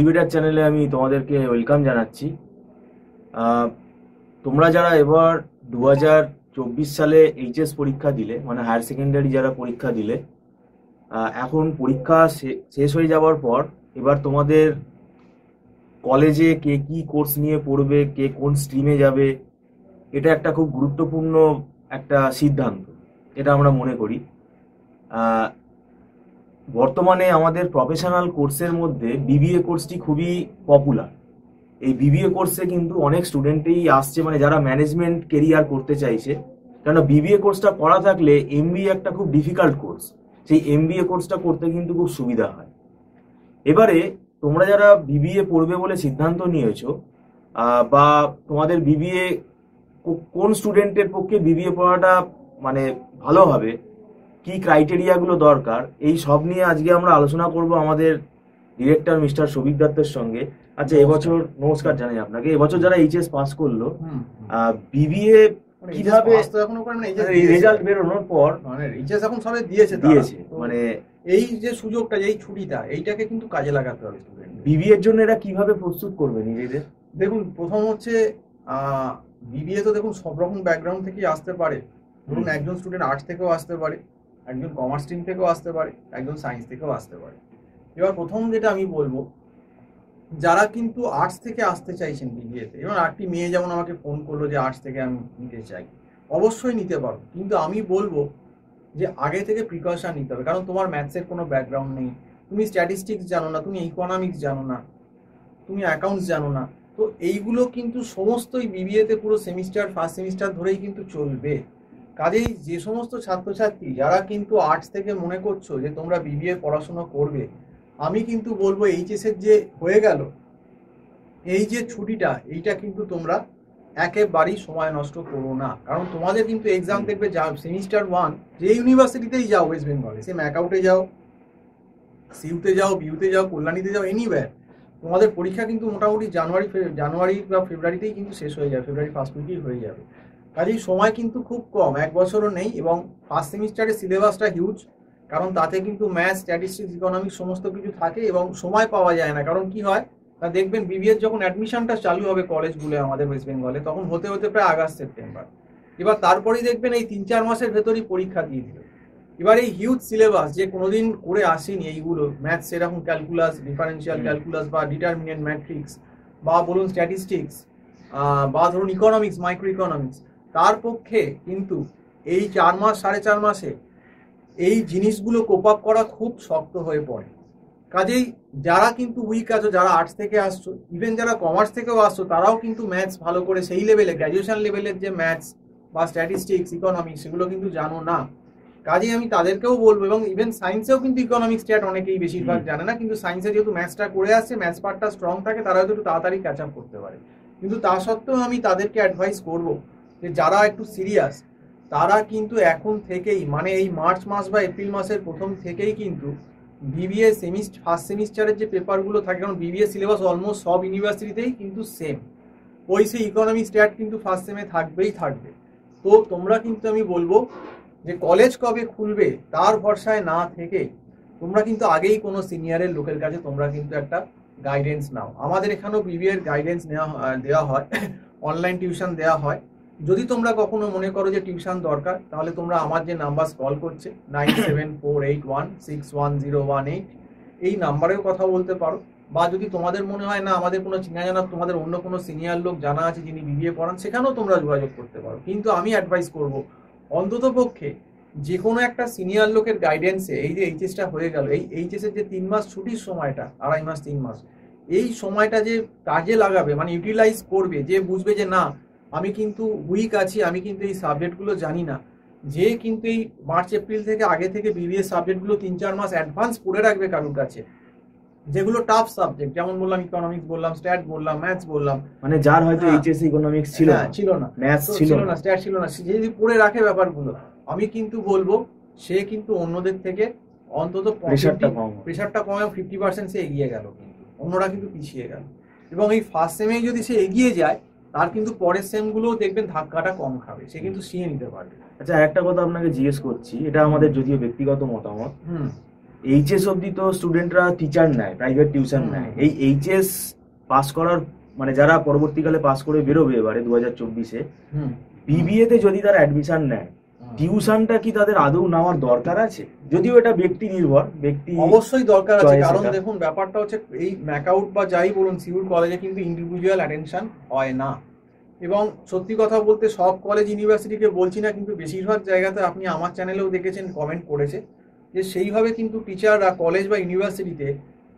Elevator চ্যানেলে আমি তোমাদেরকে ওয়েলকাম জানাচ্ছি। তোমরা যারা এবার 2024 সালে এইচএস পরীক্ষা দিলে, মানে হায়ার সেকেন্ডারি যারা পরীক্ষা দিলে, এখন পরীক্ষা শেষ হয়ে যাওয়ার পর এবার তোমাদের কলেজে কে কি কোর্স নিয়ে পড়বে, কে কোন স্ট্রিমে যাবে, এটা একটা খুব গুরুত্বপূর্ণ একটা সিদ্ধান্ত, এটা আমরা মনে করি। বর্তমানে আমাদের প্রফেশনাল কোর্সের মধ্যে বিবিএ কোর্সটি খুবই পপুলার। এই বিবিএ কোর্সে কিন্তু অনেক স্টুডেন্টই আসছে, মানে যারা ম্যানেজমেন্ট কেরিয়ার করতে চাইছে। কেন বিবিএ কোর্সটা করা থাকলে এমবিএ একটা খুব ডিফিকাল্ট কোর্স, সেই এমবিএ কোর্সটা করতে কিন্তু খুব সুবিধা হয়। এবারে তোমরা যারা বিবিএ পড়বে বলে সিদ্ধান্ত নিয়েছো, বা তোমাদের বিবিএ কোন স্টুডেন্টের পক্ষে বিবিএ পড়াটা মানে ভালো হবে, কি ক্রাইটেরিয়াগুলো দরকার, এই সব নিয়ে আজকে আমরা আলোচনা করব আমাদের ডিরেক্টর মিস্টার সৌভিক দত্তের সঙ্গে। আচ্ছা, এবছর নমস্কার জানাই আপনাকে। এবছর যারা এইচএস পাস করলো, বিবিএ কিভাবে রেজাল্ট বেরোনোর পর মানে এইচএস এখন সবে দিয়েছে, মানে এই যে সুযোগটা, এই ছুটিটা, এইটাকে কিন্তু কাজে লাগাতে হবে স্টুডেন্ট। বিবিএ এর জন্য এরা কিভাবে প্রস্তুত করবে নিজেদের? দেখুন, প্রথম হচ্ছে বিবিএ তো দেখুন সব রকম ব্যাকগ্রাউন্ড থেকেই আসতে পারে। ধরুন একজন স্টুডেন্ট আর্টস থেকেও আসতে পারে, একজন কমার্স স্ট্রিম থেকেও আসতে পারে, একজন সায়েন্স থেকেও আসতে পারে। এবার প্রথম যেটা আমি বলবো, যারা কিন্তু আর্টস থেকে আসতে চাইছেন বিবিএতে, এবং একটি মেয়ে যেমন আমাকে ফোন করলো যে আর্টস থেকে আমি নিতে চাই, অবশ্যই নিতে পারো, কিন্তু আমি বলবো যে আগে থেকে প্রিকশন নিতে হবে। কারণ তোমার ম্যাথসের কোনো ব্যাকগ্রাউন্ড নেই, তুমি স্ট্যাটিস্টিক্স জানো না, তুমি ইকোনমিক্স জানো না, তুমি অ্যাকাউন্টস জানো না। তো এইগুলো কিন্তু সমস্তই বিবিএতে পুরো সেমিস্টার, ফার্স্ট সেমিস্টার ধরেই কিন্তু চলবে। কাজেই যে সমস্ত ছাত্রছাত্রী যারা কিন্তু আর্টস থেকে মনে করছো যে তোমরা বিবিএ পড়াশোনা করবে, আমি কিন্তু বলবো এইচএসের যে হয়ে গেল এই যে ছুটিটা, এইটা কিন্তু তোমরা একেবারেই সময় নষ্ট করো না। কারণ তোমাদের কিন্তু এক্সাম দেখবে, যা সেমিস্টার 1 যে ইউনিভার্সিটিতেই যাও ওয়েস্ট বেঙ্গলে, সে ম্যাকআউটে যাও, সিউতে যাও, বিউতে যাও, কল্যাণীতে যাও, এনিওয়্যার, তোমাদের পরীক্ষা কিন্তু মোটামুটি জানুয়ারি বা ফেব্রুয়ারিতেই কিন্তু শেষ হয়ে যাবে, ফেব্রুয়ারি ফার্স্ট উইকেই হয়ে যাবে। কাজেই সময় কিন্তু খুব কম, এক বছরও নেই। এবং ফার্স্ট সেমিস্টারের সিলেবাসটা হিউজ, কারণ তাতে কিন্তু ম্যাথস, স্ট্যাটিস্টিক্স, ইকোনমিক্স সমস্ত কিছু থাকে এবং সময় পাওয়া যায় না। কারণ কি হয় না, দেখবেন বিবিএর যখন অ্যাডমিশনটা চালু হবে কলেজগুলো আমাদের ওয়েস্ট বেঙ্গলে, তখন হতে হতে প্রায় আগস্ট সেপ্টেম্বর। এবার তারপরেই দেখবেন এই 3-4 মাসের ভেতরই পরীক্ষা দিয়ে দিল। এবার এই হিউজ সিলেবাস যে কোনোদিন করে আসেনি, এইগুলো ম্যাথস, এরকম ক্যালকুলাস, ডিফারেন্সিয়াল ক্যালকুলাস বা ডিটারমিনেন্ট ম্যাট্রিক্স, বা বলুন স্ট্যাটিস্টিক্স, বা ধরুন ইকোনমিক্স, মাইক্রো ইকোনমিক্স, তার পক্ষে কিন্তু এই 4 মাস 4.5 মাসে এই জিনিসগুলো কোপ আপ করা খুব শক্ত হয়ে পড়ে। কাজেই যারা কিন্তু উইক আছো, যারা আর্টস থেকে আসছো, ইভেন যারা কমার্স থেকেও আসছো, তারাও কিন্তু ম্যাথস ভালো করে সেই লেভেলে, গ্র্যাজুয়েশন লেভেলের যে ম্যাথস বা স্ট্যাটিস্টিক্স, ইকোনমিক্স, সেগুলো কিন্তু জানো না। কাজেই আমি তাদেরকেও বলবো, এবং ইভেন সায়েন্সেও কিন্তু ইকোনমিক্স স্ট্যাট অনেকেই বেশিরভাগ জানে না, কিন্তু সায়েন্সে যেহেতু ম্যাথসটা করে আসছে, ম্যাথস পার্টটা স্ট্রং থাকে, তারা হয়তো একটু তাড়াতাড়ি ক্যাচ আপ করতে পারে। কিন্তু তা সত্ত্বেও আমি তাদেরকে অ্যাডভাইস করবো যে যারা একটু সিরিয়াস, তারা কিন্তু এখন থেকেই, মানে এই মার্চ মাস বা এপ্রিল মাসের প্রথম থেকেই কিন্তু বিবিএ ফার্স্ট সেমিস্টারের যে পেপারগুলো থাকে, কারণ বিবিএ সিলেবাস অলমোস্ট সব ইউনিভার্সিটিতেই কিন্তু সেম, ওই সেই ইকোনমিক্স স্ট্যাট কিন্তু ফার্স্ট সেমে থাকবেই থাকবে। তো তোমরা কিন্তু আমি বলবো যে কলেজ কবে খুলবে তার ভরসায় না থেকে তোমরা কিন্তু আগেই কোনো সিনিয়রের লোকের কাছে তোমরা কিন্তু একটা গাইডেন্স নাও। আমাদের এখানেও বিবিএর গাইডেন্স দেওয়া হয়, অনলাইন টিউশন দেওয়া হয়। যদি তোমরা কখনো মনে করো যে টিউশন দরকার, তাহলে তোমরা আমার যে নাম্বার কল করছে 9748161018, এই নাম্বারেও কথা বলতে পারো। বা যদি তোমাদের মনে হয় না আমাদের কোনো চেনা জানা, তোমাদের অন্য কোনো সিনিয়র লোক জানা আছে যিনি বিবিএ পড়ান, সেখানেও তোমরা যোগাযোগ করতে পারো। কিন্তু আমি অ্যাডভাইস করবো অন্তত পক্ষে যে কোনো একটা সিনিয়র লোকের গাইডেন্সে, এই যে এইচএসটা হয়ে গেল, এই এইচএসের যে 3 মাস ছুটির সময়টা, 2.5 মাস 3 মাস, এই সময়টা যে কাজে লাগাবে, মানে ইউটিলাইজ করবে, যে বুঝবে যে না আমি কিন্তু উইক আছি, আমি কিন্তু এই সাবজেক্টগুলো জানি না, যে কিন্তু এই মার্চ এপ্রিল থেকে আগে থেকে বিবিএ সাবজেক্টগুলো 3-4 মাস অ্যাডভান্স পড়ে রাখবে কারোর কাছে, যেগুলো টাফ সাবজেক্ট, যেমন বললাম ইকোনমিক্স বললাম, স্ট্যাট বললাম, ম্যাথস বললাম, মানে যার হয়তো এইচএস ইকোনমিক্স ছিল না, ম্যাথস ছিল না, স্ট্যাট ছিল না, সে যদি পড়ে রাখে ব্যাপারগুলো, আমি কিন্তু বলবো সে কিন্তু অন্যদের থেকে অন্তত প্রেশারটা কমে 50% সে এগিয়ে গেল, কিন্তু অন্যরা কিন্তু পিছিয়ে গেল। এবং এই ফার্স্ট সেমেই যদি সে এগিয়ে যায়, তার কিন্তু পরের সেমগুলো দেখবেন ধাক্কাটা কম খাবে, সে কিন্তু শিয়ে নিতে পারবে। আচ্ছা, একটা কথা আপনাকে জিজ্ঞেস করছি, এটা আমাদের যদিও ব্যক্তিগত মতামত, এইচএস অবধি তো স্টুডেন্টরা টিচার নেয়, প্রাইভেট টিউশন নেয়। এই এইচএস পাস করার মানে যারা পরবর্তীকালে পাস করে বেরোবে এবারে 2024-এ, বিবিএ তে যদি তারা অ্যাডমিশন নেয়, টিউশনটা কি তাদের আদৌ নেওয়ার দরকার আছে? যদিও এটা ব্যক্তি নির্ভর, ব্যক্তি অবশ্যই দরকার আছে, কারণ দেখুন ব্যাপারটা হচ্ছে এই ম্যাকআউট বা যাই বলুন সিউর কলেজে কিন্তু ইন্ডিভিজুয়াল অ্যাটেনশন হয় না। এবং সত্যি কথা বলতে সব কলেজ ইউনিভার্সিটিকে বলছি না, কিন্তু বেশিরভাগ জায়গাতে আপনি আমার চ্যানেলেও দেখেছেন, কমেন্ট করেছে যে সেইভাবে কিন্তু টিচাররা কলেজ বা ইউনিভার্সিটিতে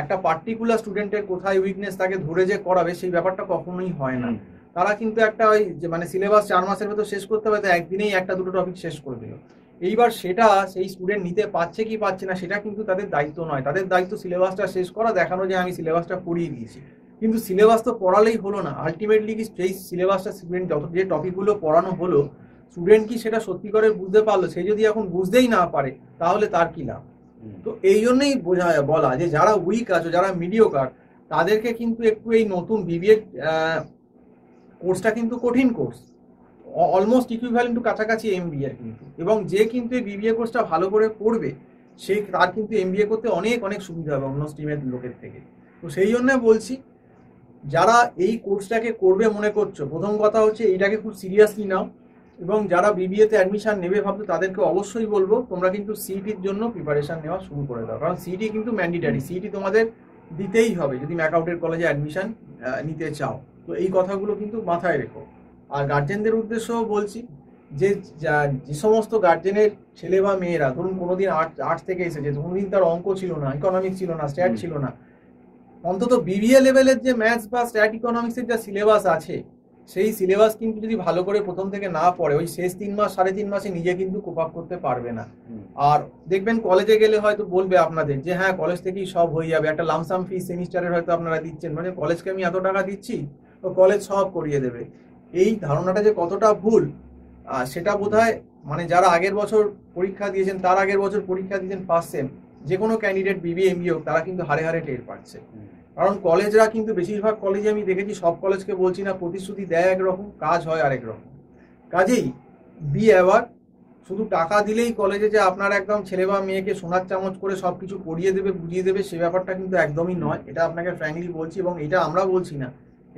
একটা পার্টিকুলার স্টুডেন্টের কোথায় উইকনেস তাকে ধরে যে করাবে সেই ব্যাপারটা কখনোই হয় না। তারা কিন্তু একটা ওই যে মানে সিলেবাস 4 মাসের ভেতর শেষ করতে হবে, তো একদিনেই একটা দুটো টপিক শেষ করে দিল। এইবার সেটা সেই স্টুডেন্ট নিতে পারছে কি পাচ্ছে না সেটা কিন্তু তাদের দায়িত্ব নয়, তাদের দায়িত্ব সিলেবাসটা শেষ করা, দেখানো যে আমি সিলেবাসটা পড়িয়ে দিয়েছি। কিন্তু সিলেবাস তো পড়ালেই হলো না, আলটিমেটলি কি সেই সিলেবাসটা স্টুডেন্ট যত যে টপিকগুলো পড়ানো হলো স্টুডেন্ট কি সেটা সত্যি করে বুঝতে পারলো? সে যদি এখন বুঝতেই না পারে তাহলে তার কি লাভ? তো এই জন্যই বলা যে যারা উইক আছে, যারা মিডিওকার, তাদেরকে কিন্তু একটু এই নতুন বিবিএ কোর্সটা কিন্তু কঠিন কোর্স, অলমোস্ট ইকুইভ্যালেন্ট টু কাছাকাছি এমবিএ কিন্তু। এবং যে কিন্তু এই বিবিএ কোর্সটা ভালো করে পড়বে সে তার কিন্তু এমবিএ করতে অনেক অনেক সুবিধা হবে অন্য স্ট্রিমের লোকের থেকে। তো সেই জন্য বলছি যারা এই কোর্সটাকে করবে মনে করছো, প্রথম কথা হচ্ছে এইটাকে খুব সিরিয়াসলি নাও। এবং যারা বিবিএতে অ্যাডমিশন নেবে ভাবছো তাদেরকে অবশ্যই বলবো তোমরা কিন্তু সিইটির জন্য প্রিপারেশন নেওয়া শুরু করে দাও, কারণ সিইটি কিন্তু ম্যান্ডেটারি, সিইটি তোমাদের দিতেই হবে যদি ম্যাকআউটের কলেজে অ্যাডমিশন নিতে চাও। তো এই কথাগুলো কিন্তু মাথায় রেখো। আর গার্জেনদের উদ্দেশ্যও বলছি যে যে সমস্ত গার্জেনের ছেলে বা মেয়েরা ধরুন কোনোদিন আর্টস থেকে এসেছে, কোনোদিন তার অঙ্ক ছিল না, ইকোনমিক্স ছিল না, স্ট্যাট ছিল না, অন্তত বিবিএ লেভেলের যে ম্যাথস বা স্ট্যাট ইকোনমিক্সের যা সিলেবাস আছে সেই সিলেবাস কিন্তু যদি ভালো করে প্রথম থেকে না পড়ে ওই শেষ 3 মাস 3.5 মাসে নিজে কিন্তু কোপ আপ করতে পারবে না। আর দেখবেন কলেজে গেলে হয়তো বলবে আপনাদের যে হ্যাঁ কলেজ থেকেই সব হয়ে যাবে, একটা লামসাম ফি সেমিস্টারের হয়তো আপনারা দিচ্ছেন, মানে কলেজকে আমি এত টাকা দিচ্ছি তো কলেজ সব করিয়ে দেবে। এই ধারণাটা যে কতটা ভুল সেটা বোধহয় মানে যারা আগের বছর পরীক্ষা দিয়েছেন, তার আগের বছর পরীক্ষা দিয়েছেন ফার্স্ট সেম, যে কোনো ক্যান্ডিডেট বিবিএ এমবিএ হোক, তারা কিন্তু হারে হারে টের পাচ্ছে। কারণ কলেজরা কিন্তু বেশিরভাগ কলেজে আমি দেখেছি, সব কলেজকে বলছি না, প্রতিশ্রুতি দেয় একরকম, কাজ হয় আরেক রকম। কাজেই বি অ্যাওয়ার, শুধু টাকা দিলেই কলেজে যে আপনার একদম ছেলে বা মেয়েকে সোনার চামচ করে সব কিছু পড়িয়ে দেবে বুঝিয়ে দেবে সে ব্যাপারটা কিন্তু একদমই নয়। এটা আপনাকে ফ্র্যাঙ্কলি বলছি, এবং এটা আমরা বলছি না,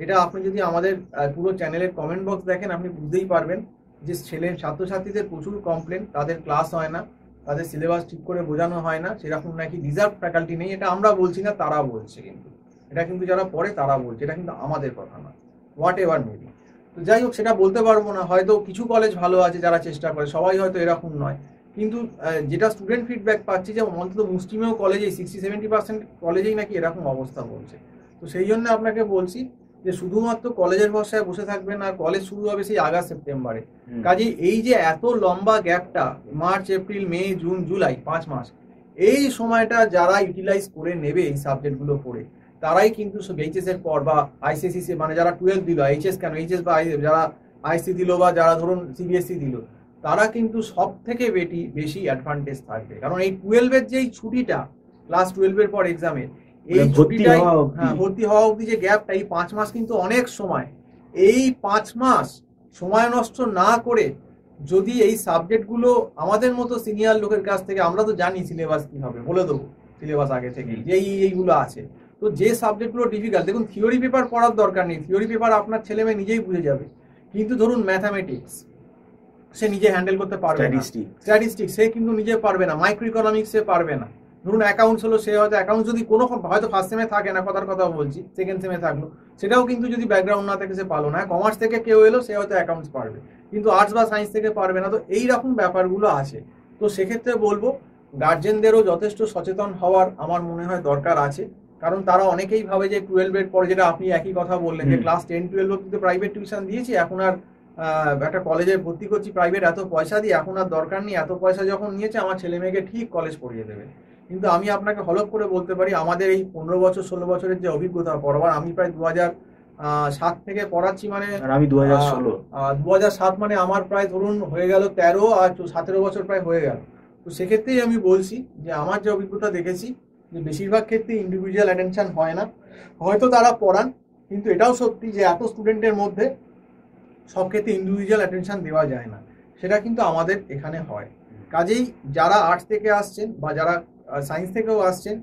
এটা আপনি যদি আমাদের পুরো চ্যানেলের কমেন্ট বক্স দেখেন আপনি বুঝতেই পারবেন যে ছাত্রছাত্রীদের প্রচুর কমপ্লেন, তাদের ক্লাস হয় না, তাদের সিলেবাস ঠিক করে বোঝানো হয় না, সেরকম নাকি রিজার্ভ ফ্যাকাল্টি নেই। এটা আমরা বলছি না, তারা বলছে, কিন্তু এটা কিন্তু যারা পড়ে তারা বলছে, এটা কিন্তু আমাদের কথা না, হোয়াট এভার মেবি। তো যাই হোক, সেটা বলতে পারবো না, হয়তো কিছু কলেজ ভালো আছে যারা চেষ্টা করে, সবাই হয়তো এরকম নয়। কিন্তু যেটা স্টুডেন্ট ফিডব্যাক পাচ্ছি যে অন্তত মুসলিমেও কলেজেই 60-70% কলেজেই নাকি এরকম অবস্থা বলছে। তো সেই জন্য আপনাকে বলছি যে শুধুমাত্র কলেজের ভরসায় বসে থাকবেন, আর কলেজ শুরু হবে সেই আগস্ট সেপ্টেম্বরে। কাজেই এই যে এত লম্বা গ্যাপটা, March April May June July 5 মাস, এই সময়টা যারা ইউটিলাইজ করে নেবে এই সাবজেক্টগুলো পড়ে, তারাই কিন্তু এইচএস এর পর বা আইসিএসসি মানে যারা 12 দিল, এইচএস কেন এইচএস বা যারা আইসি দিল বা যারা ধরুন সিবিএসসি দিল, তারা কিন্তু সব থেকে বেশি অ্যাডভান্টেজ থাকবে। কারণ এই 12-এর যেই ছুটিটা, ক্লাস 12-এর পর এক্সামের এই ছুটিটাই, হ্যাঁ ভর্তি হওয়া অবধি যে গ্যাপটা, এই 5 মাস কিন্তু অনেক সময়। এই 5 মাস সময় নষ্ট না করে যদি এই সাবজেক্টগুলো আমাদের মতো সিনিয়র লোকের কাছ থেকে, আমরা তো জানি সিলেবাস কি হবে, বলে দেবো সিলেবাস আগে থেকেই যে এইগুলো আছে। তো যে সাবজেক্টগুলো ডিফিকাল্ট, দেখুন থিওরি পেপার পড়ার দরকার নেই, থিওরি পেপার আপনার ছেলে মেয়ে নিজেই বুঝে যাবে। কিন্তু ধরুন ম্যাথামেটিক্স সে নিজে হ্যান্ডেল করতে পারবে না, স্ট্যাটিস্টিক্স সে কিন্তু নিজে পারবে না, মাইক্রো ইকোনমিক্স সে পারবে না। ধরুন অ্যাকাউন্টস হলো, সে হয়তো অ্যাকাউন্টস যদি কোনো হয়তো ফার্স্ট সেমে থাকে না, কথার কথা বলছি, সেকেন্ড সেমে থাকলো, সেটাও কিন্তু যদি ব্যাকগ্রাউন্ড না থাকে সে পারলো না। কমার্স থেকে কেউ এলো, সে হয়তো অ্যাকাউন্টস পারবে, কিন্তু আর্টস বা সায়েন্স থেকে পারবে না। তো এইরকম ব্যাপারগুলো আছে। তো সেক্ষেত্রে বলবো গার্জেনদেরও যথেষ্ট সচেতন হওয়ার আমার মনে হয় দরকার আছে। কারণ তারা অনেকেই ভাবে যে 12-এর পরে, যেটা আপনি একই কথা বললেন যে ক্লাস 10-12 অব্দি প্রাইভেট টিউশন দিয়েছি, এখন আর একটা কলেজে ভর্তি করছি প্রাইভেট এত পয়সা দিয়ে, এখন আর দরকার নেই, এত পয়সা যখন নিয়েছে আমার ছেলে মেয়েকে ঠিক কলেজ পড়িয়ে দেবে। কিন্তু আমি আপনাকে হলফ করে বলতে পারি, আমাদের এই 15 বছর 16 বছরের যে অভিজ্ঞতা পড়াবার, আমি প্রায় 2007 থেকে পড়াচ্ছি, মানে আমি 2007 মানে আমার প্রায় ধরুন হয়ে গেল 13 আর 17 বছর প্রায় হয়ে গেল। তো সেক্ষেত্রেই আমি বলছি যে আমার যে অভিজ্ঞতা দেখেছি যে বেশিরভাগ ক্ষেত্রে ইন্ডিভিজুয়াল অ্যাটেনশন হয় না, হয়তো তারা পড়ান, কিন্তু এটাও সত্যি যে এত স্টুডেন্টের মধ্যে সব ক্ষেত্রে ইন্ডিভিজুয়াল অ্যাটেনশন দেওয়া যায় না, সেটা কিন্তু আমাদের এখানে হয়। কাজেই যারা আর্টস থেকে আসছেন বা যারা সায়েন্স থেকেও আসছেন,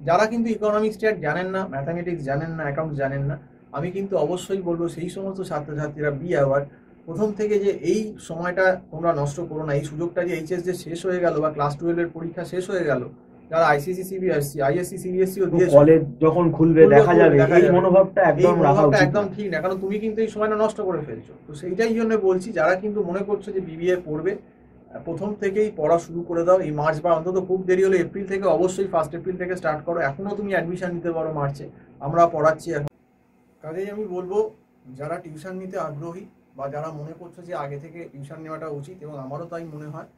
যারা কিন্তু ইকোনমিক্স স্ট্যাট জানেন না, ম্যাথামেটিক্স জানেন না, অ্যাকাউন্টস জানেন না, আমি কিন্তু অবশ্যই বলবো সেই সমস্ত ছাত্রছাত্রীরা বি অ্যাওয়ার। প্রথম থেকে যে এই সময়টা তোমরা নষ্ট করো না, এই সুযোগটা যে এইচএস যে শেষ হয়ে গেল বা ক্লাস 12-এর পরীক্ষা শেষ হয়ে গেল, যারা আইসিএসসি সিবিএসসি আইএসসি সিবিএসসিও দিয়েছো, কলেজ যখন খুলবে দেখা যাবে, এই মনোভাবটা এই একদম রাখা মনোভাবটা উচিত একদম না। ঠিক না, কারণ তুমি কিন্তু এই সময়টা নষ্ট করে ফেলছো। তো সেইটাই জন্য বলছি, যারা কিন্তু মনে করছো যে বিবিএ পড়বে, প্রথম থেকেই পড়া শুরু করে দাও। এই মার্চ বা অন্তত খুব দেরি হলে এপ্রিল থেকে, অবশ্যই 1 এপ্রিল থেকে স্টার্ট করো। এখনো তুমি অ্যাডমিশন নিতে পারো মার্চে, আমরা পড়াচ্ছি এখন। কাজেই আমি বলবো, যারা টিউশন নিতে আগ্রহী বা যারা মনে করছো যে আগে থেকে টিউশন নেওয়াটা উচিত, এবং আমারও তাই মনে হয়,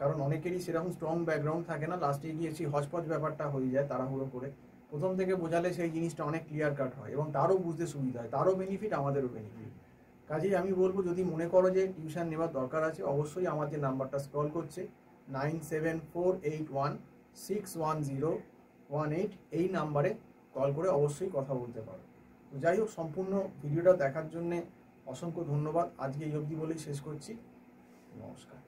কারণ অনেকেরই সেরকম স্ট্রং ব্যাকগ্রাউন্ড থাকে না, লাস্টে গিয়ে সেই হজপজ ব্যাপারটা হয়ে যায় তাড়াহুড়ো করে। প্রথম থেকে বোঝালে সেই জিনিসটা অনেক ক্লিয়ার কাট হয় এবং তারও বুঝতে সুবিধা হয়, তারও বেনিফিট, আমাদেরও বেনিফিট। কাজেই আমি বলবো, যদি মনে করো যে টিউশন নেওয়ার দরকার আছে, অবশ্যই আমার যে নাম্বারটা স্ক্রল করছে 9748161018, এই নাম্বারে কল করে অবশ্যই কথা বলতে পারো। তো যাই হোক, সম্পূর্ণ ভিডিওটা দেখার জন্যে অসংখ্য ধন্যবাদ। আজকে এই অবধি বলেই শেষ করছি। নমস্কার।